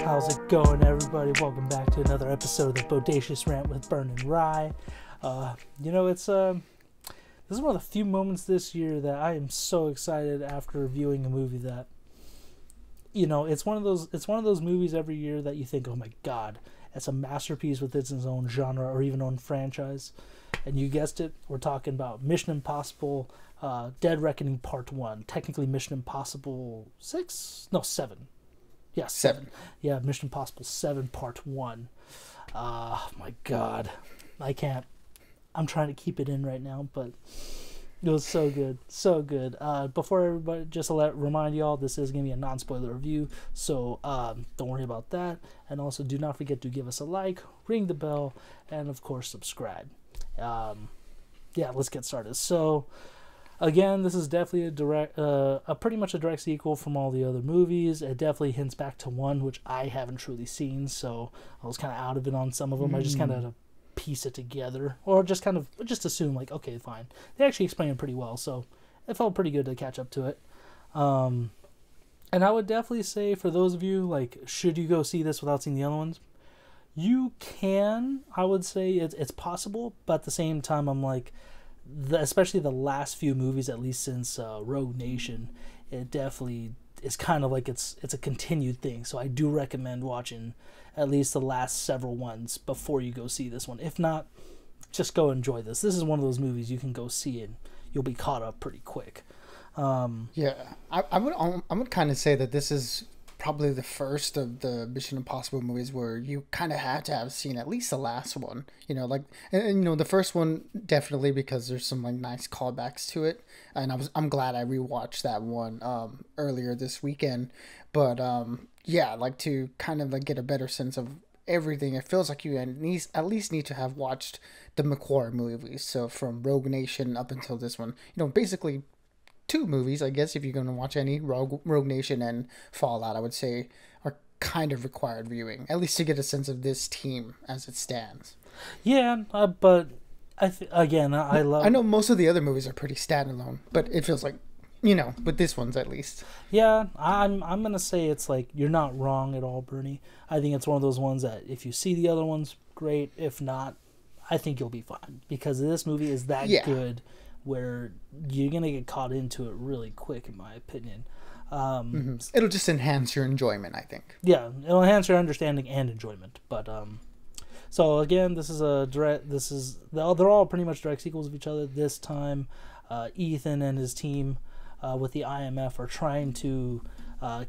How's it going, everybody? Welcome back to another episode of the Bodacious Rant with Burn and Rye. This is one of the few moments this year that I am so excited after viewing a movie that, it's one of those movies every year that you think, oh my god, it's a masterpiece with its own genre or even own franchise. And you guessed it, we're talking about Mission Impossible Dead Reckoning Part 1. Technically Mission Impossible 6? No, 7. Yeah, 7. Yeah, Mission Impossible 7 Part 1. My god. I can't. I'm trying to keep it in right now, but it was so good. So good. Before everybody, just to remind y'all, this is going to be a non-spoiler review, so don't worry about that. And also, do not forget to give us a like, ring the bell, and of course, subscribe. Let's get started. So, again, this is definitely pretty much a direct sequel from all the other movies. It definitely hints back to 1, which I haven't truly seen, so I was kind of out of it on some of them. I just kind of had to piece it together, or just assume, like, okay, fine. They actually explained it pretty well, so it felt pretty good to catch up to it. And I would definitely say, for those of you, like, should you go see this without seeing the other ones? You can. I would say it's possible, but at the same time, I'm like, especially the last few movies, at least since Rogue Nation, it definitely is kind of like it's a continued thing. So I do recommend watching at least the last several ones before you go see this one. If not, just go enjoy this. This is one of those movies you can go see and you'll be caught up pretty quick. I would kind of say that this is probably the first of the Mission Impossible movies where you kind of had to have seen at least the last one, the first one definitely, because there's some like nice callbacks to it, and I'm glad I rewatched that one earlier this weekend. But to kind of like get a better sense of everything, it feels like you at least need to have watched the McQuarrie movies. So from Rogue Nation up until this one, basically 2 movies, I guess, if you're going to watch any. Rogue Nation and Fallout, I would say, are kind of required viewing, at least to get a sense of this team as it stands. Yeah, but I know most of the other movies are pretty standalone, but it feels like, with this one's at least. Yeah, I'm gonna say it's like, you're not wrong at all, Bernie. I think it's one of those ones that if you see the other ones, great. If not, I think you'll be fine, because this movie is that good, where you're going to get caught into it really quick, in my opinion. It'll just enhance your enjoyment, I think. Yeah, it'll enhance your understanding and enjoyment. But so again, they're all pretty much direct sequels of each other. This time, Ethan and his team with the IMF are trying to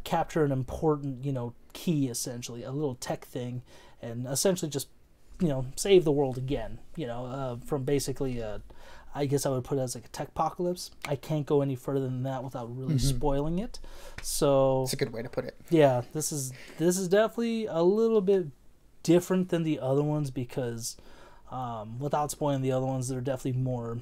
capture an important, key, essentially, a little tech thing, and essentially just, save the world again, from basically I guess I would put it as like a tech apocalypse. I can't go any further than that without really spoiling it. So it's a good way to put it. Yeah, this is definitely a little bit different than the other ones, because without spoiling the other ones, they're definitely more,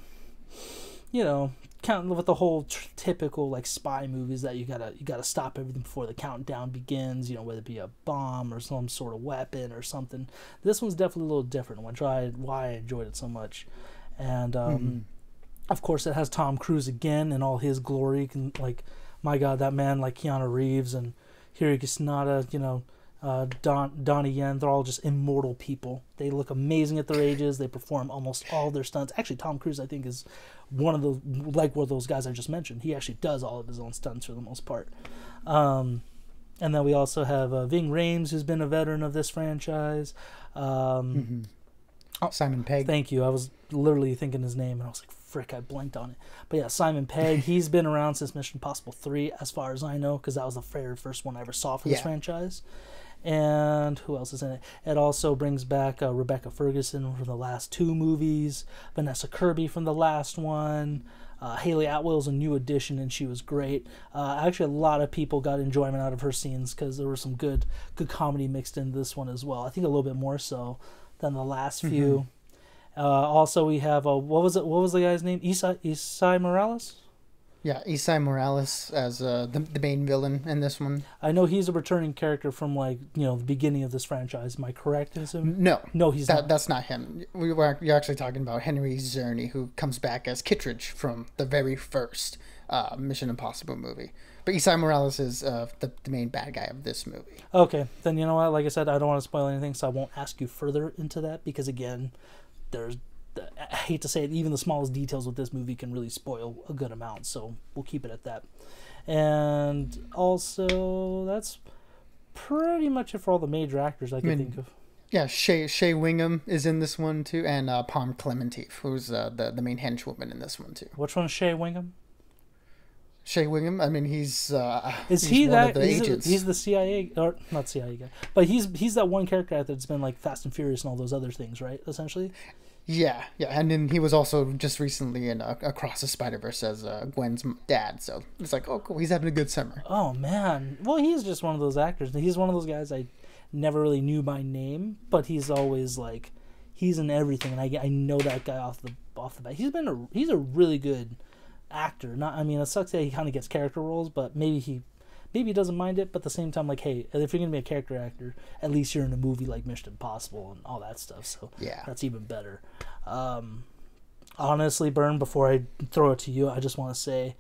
kind of with the whole typical like spy movies that you gotta stop everything before the countdown begins. Whether it be a bomb or some sort of weapon or something. This one's definitely a little different, which why I enjoyed it so much. And of course, it has Tom Cruise again in all his glory. Like, my God, that man, like Keanu Reeves and Hiroki Sanada, Donnie Yen, they're all just immortal people. They look amazing at their ages. They perform almost all their stunts. Actually, Tom Cruise, I think, is one of those guys I just mentioned. He actually does all of his own stunts for the most part. And then we also have Ving Rhames, who's been a veteran of this franchise. Simon Pegg. Thank you. I was literally thinking his name, and I was like, frick, I blanked on it. But yeah, Simon Pegg, he's been around since Mission Impossible 3, as far as I know, because that was the very first one I ever saw for this franchise. And who else is in it? It also brings back Rebecca Ferguson from the last 2 movies, Vanessa Kirby from the last one. Haley Atwell's a new addition, and she was great. Actually, a lot of people got enjoyment out of her scenes, because there was some good comedy mixed in this one as well. I think a little bit more so than the last few. Also, we have what was the guy's name? Isai Morales? Yeah, Isai Morales as the main villain in this one. I know he's a returning character from, like, the beginning of this franchise. Am I correct in assuming? No, he's not. That's not him. You're actually talking about Henry Czerny, who comes back as Kittredge from the very first Mission Impossible movie. But Isai Morales is the main bad guy of this movie. Okay, then you know what? Like I said, I don't want to spoil anything, so I won't ask you further into that because again, there's I hate to say it, even the smallest details with this movie can really spoil a good amount. So we'll keep it at that. And also, that's pretty much it for all the major actors I can think of. Yeah, Shea Wingham is in this one too, and Palm Clemente, who's the main henchwoman in this one too. Which one's Shea Wingham? Shea Wingham. I mean, he's he one that of the agents. He's the CIA or not CIA guy, but he's that one character that's been like Fast and Furious and all those other things, right? Essentially. Yeah, and then he was also just recently in Across the Spider-Verse as Gwen's dad. So it's like, oh, cool, he's having a good summer. Oh man, well, he's just one of those actors. He's one of those guys I never really knew by name, but he's always like, he's in everything, and I know that guy off the bat. He's a really good actor. Not, I mean, it sucks that he kind of gets character roles, but maybe he doesn't mind it. But at the same time, like, hey, if you're gonna be a character actor, at least you're in a movie like Mission Impossible and all that stuff. So yeah, that's even better. Honestly, Bern, before I throw it to you, I just want to say,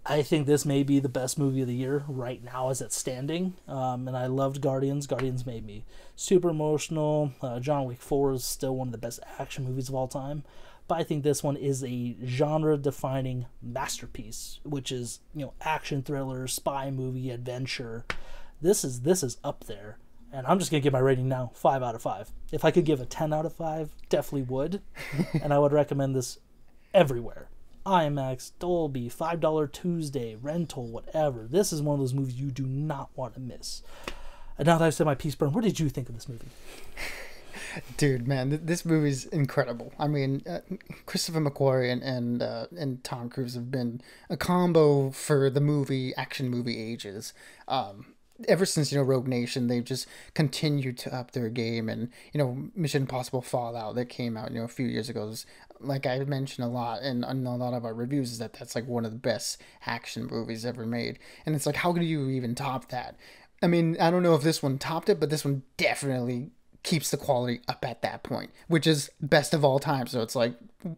I think this may be the best movie of the year right now as it's standing. And I loved Guardians. Guardians made me super emotional. John Wick 4 is still one of the best action movies of all time. But I think this one is a genre-defining masterpiece, which is, action thriller, spy movie, adventure. This is up there. And I'm just going to give my rating now, 5 out of 5. If I could give a 10 out of 5, definitely would. And I would recommend this everywhere. IMAX, Dolby, $5 Tuesday, rental, whatever. This is one of those movies you do not want to miss. And now that I've said my piece, Bern, what did you think of this movie? Dude, man, this movie's incredible. I mean, Christopher McQuarrie and Tom Cruise have been a combo for the action movie ages. Ever since, Rogue Nation, they've just continued to up their game. And, Mission Impossible Fallout that came out, a few years ago, was, like I mentioned a lot in a lot of our reviews, is that's like one of the best action movies ever made. And it's like, how could you even top that? I mean, I don't know if this one topped it, but this one definitely keeps the quality up at that point, which is best of all time. So it's like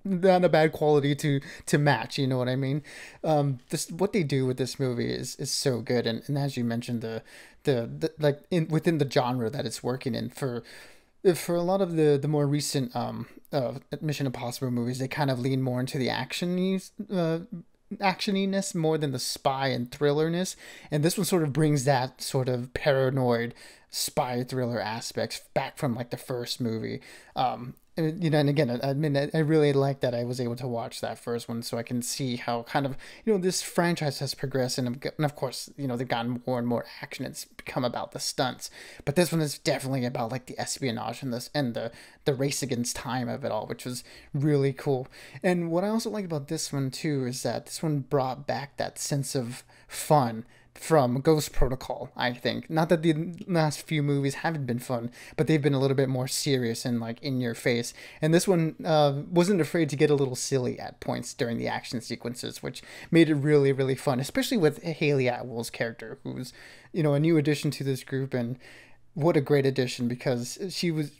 not a bad quality to match, you know what I mean? What they do with this movie is so good, and as you mentioned, the like within the genre that it's working in, for a lot of the more recent Mission Impossible movies, they kind of lean more into the actioniness more than the spy and thrillerness, and this one sort of brings that sort of paranoid spy thriller aspects back from like the first movie. And again, I mean, I really like that I was able to watch that first one, so I can see how kind of this franchise has progressed, and of course they've gotten more and more action. It's become about the stunts, but this one is definitely about like the espionage and the race against time of it all, which was really cool. And what I also like about this one too is that this one brought back that sense of fun from Ghost Protocol, I think. Not that the last few movies haven't been fun, but they've been a little bit more serious and like in your face. And this one wasn't afraid to get a little silly at points during the action sequences, which made it really, really fun, especially with Haley Atwell's character, who's, a new addition to this group. And what a great addition, because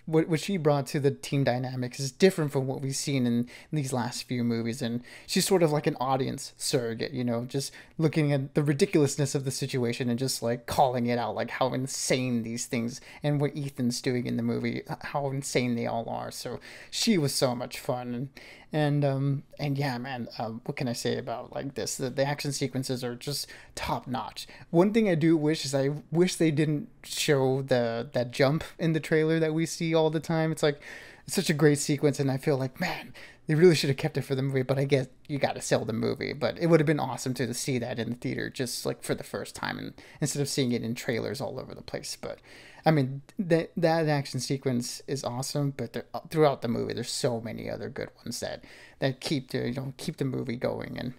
what she brought to the team dynamics is different from what we've seen in these last few movies. And she's sort of like an audience surrogate, just looking at the ridiculousness of the situation and just like calling it out, like how insane these things and what Ethan's doing in the movie, how insane they all are. So she was so much fun. And yeah, man, what can I say about like this? The action sequences are just top notch. One thing I do wish is I wish they didn't show that jump in the trailer that we see all the time. It's like, it's such a great sequence, and I feel like, man, they really should have kept it for the movie, but I guess you got to sell the movie. But it would have been awesome to see that in the theater, just like for the first time, and instead of seeing it in trailers all over the place. But I mean, that action sequence is awesome, but throughout the movie, there's so many other good ones that keep the movie going. And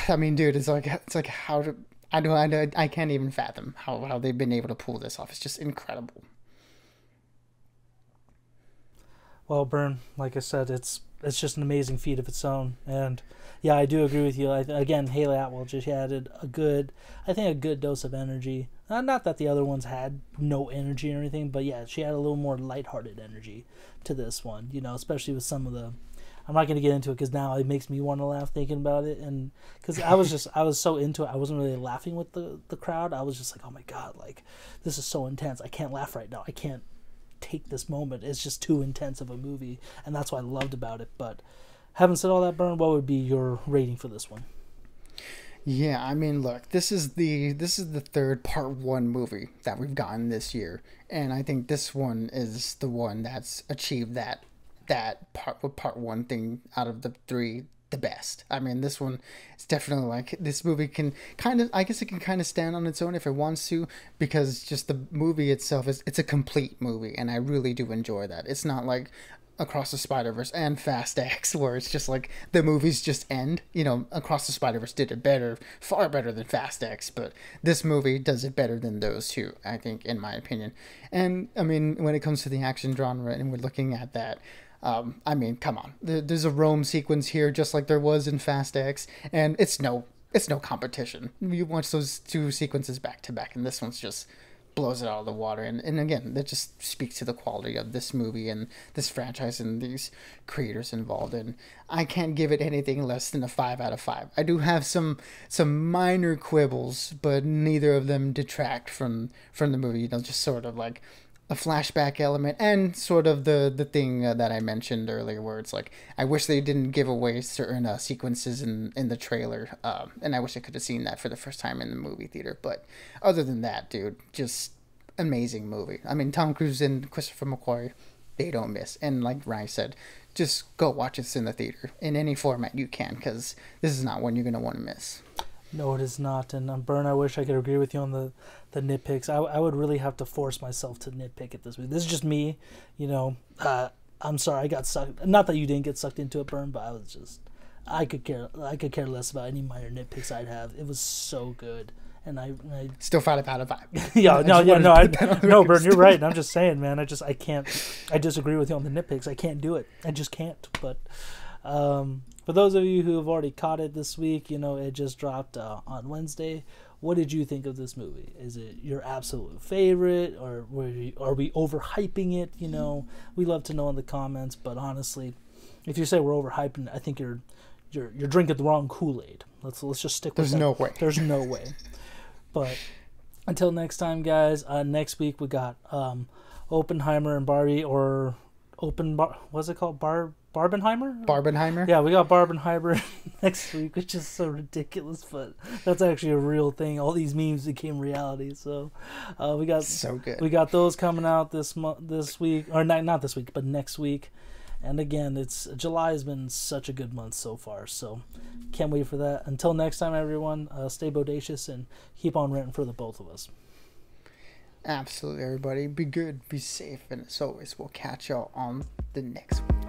I mean, dude, it's like how to I can't even fathom how they've been able to pull this off. It's just incredible. Well, Bern, like I said, it's just an amazing feat of its own, and yeah, I do agree with you. Again, Haley Atwell just added a good dose of energy. Not that the other ones had no energy or anything, but yeah, she had a little more lighthearted energy to this one. Especially with some of the I'm not gonna get into it because now it makes me want to laugh thinking about it, and because I was so into it, I wasn't really laughing with the crowd. I was just like, oh my god, like this is so intense. I can't laugh right now. I can't take this moment. It's just too intense of a movie, and that's what I loved about it. But having said all that, Bern, what would be your rating for this one? Yeah, I mean, look, this is the third part one movie that we've gotten this year, and I think this one is the one that's achieved that part one thing out of the three the best. I mean, this one is definitely like this movie can kind of, I guess it can kind of stand on its own if it wants to, because just the movie itself it's a complete movie, and I really do enjoy that. It's not like Across the Spider-Verse and Fast X, where it's just like the movies just end. You know, Across the Spider-Verse did it better, far better than Fast X, but this movie does it better than those two, I think, in my opinion. And I mean, when it comes to the action genre, and we're looking at that, I mean, come on, there's a Rome sequence here, just like there was in Fast X, and it's no competition. You watch those two sequences back to back, and this one's just blows it out of the water. And again, that just speaks to the quality of this movie and this franchise and these creators involved. And I can't give it anything less than a 5 out of 5. I do have some minor quibbles, but neither of them detract from the movie. You know, just sort of like a flashback element and sort of the thing that I mentioned earlier, where it's like, I wish they didn't give away certain sequences in the trailer, and I wish I could have seen that for the first time in the movie theater. But other than that, dude, just amazing movie. I mean, Tom Cruise and Christopher McQuarrie, they don't miss. And like Ryan said, just go watch this in the theater in any format you can, because this is not one you're going to want to miss. No, it is not. And Bern, I wish I could agree with you on the nitpicks. I would really have to force myself to nitpick at this movie. This is just me, you know. I'm sorry, I got sucked. Not that you didn't get sucked into it, Bern, but I could care less about any minor nitpicks I'd have. It was so good, and I still 5 out of 5. No, Bern, you're right. And I'm just saying, man. I can't. I disagree with you on the nitpicks. I can't do it. I just can't. But for those of you who have already caught it this week, you know, it just dropped on Wednesday. What did you think of this movie? Is it your absolute favorite, or are we overhyping it? You know, we love to know in the comments. But honestly, if you say we're overhyping it, I think you're drinking the wrong Kool-Aid. Let's just stick with that. There's no way. There's no way. But until next time, guys. Next week we got Oppenheimer and Barbie, or what's it called? Barbenheimer? Barbenheimer? Yeah, we got Barbenheimer next week, which is so ridiculous, but that's actually a real thing. All these memes became reality, so we got so good. We got those coming out this week, or not this week, but next week. And again, July has been such a good month so far, so can't wait for that. Until next time, everyone, stay bodacious and keep on ranting for the both of us. Absolutely, everybody. Be good, be safe, and as always, we'll catch y'all on the next one.